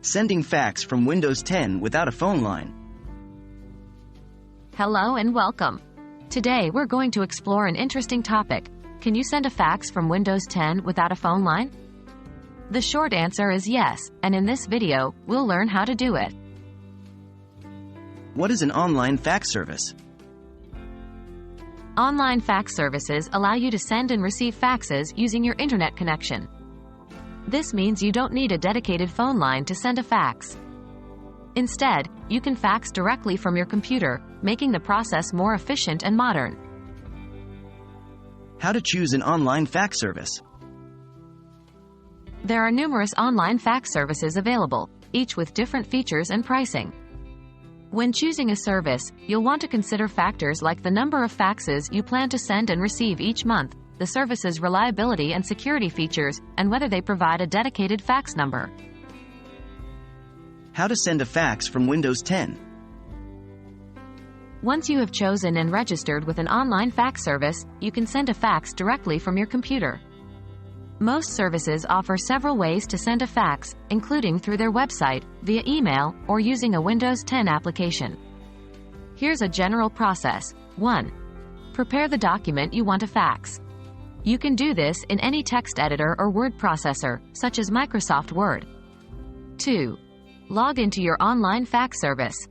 Sending fax from Windows 10 without a phone line. Hello and welcome. Today we're going to explore an interesting topic. Can you send a fax from Windows 10 without a phone line? The short answer is yes, and in this video, we'll learn how to do it. What is an online fax service? Online fax services allow you to send and receive faxes using your internet connection. This means you don't need a dedicated phone line to send a fax. Instead, you can fax directly from your computer, making the process more efficient and modern. How to choose an online fax service? There are numerous online fax services available, each with different features and pricing. When choosing a service, you'll want to consider factors like the number of faxes you plan to send and receive each month, the service's reliability and security features, and whether they provide a dedicated fax number. How to send a fax from Windows 10? Once you have chosen and registered with an online fax service, you can send a fax directly from your computer. Most services offer several ways to send a fax, including through their website, via email, or using a Windows 10 application. Here's a general process. 1. Prepare the document you want to fax. You can do this in any text editor or word processor, such as Microsoft Word. 2. Log into your online fax service.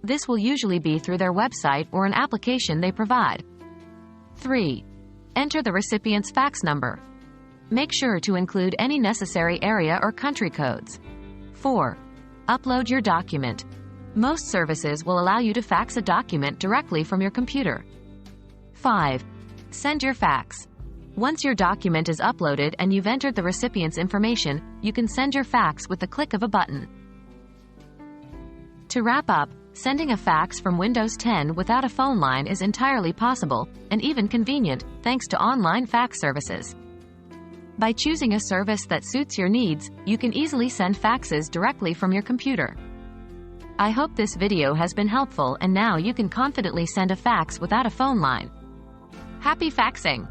This will usually be through their website or an application they provide. 3. Enter the recipient's fax number. Make sure to include any necessary area or country codes. 4. Upload your document. Most services will allow you to fax a document directly from your computer. 5. Send your fax. Once your document is uploaded and you've entered the recipient's information, you can send your fax with the click of a button. To wrap up, sending a fax from Windows 10 without a phone line is entirely possible, and even convenient, thanks to online fax services. By choosing a service that suits your needs, you can easily send faxes directly from your computer. I hope this video has been helpful, and now you can confidently send a fax without a phone line. Happy faxing!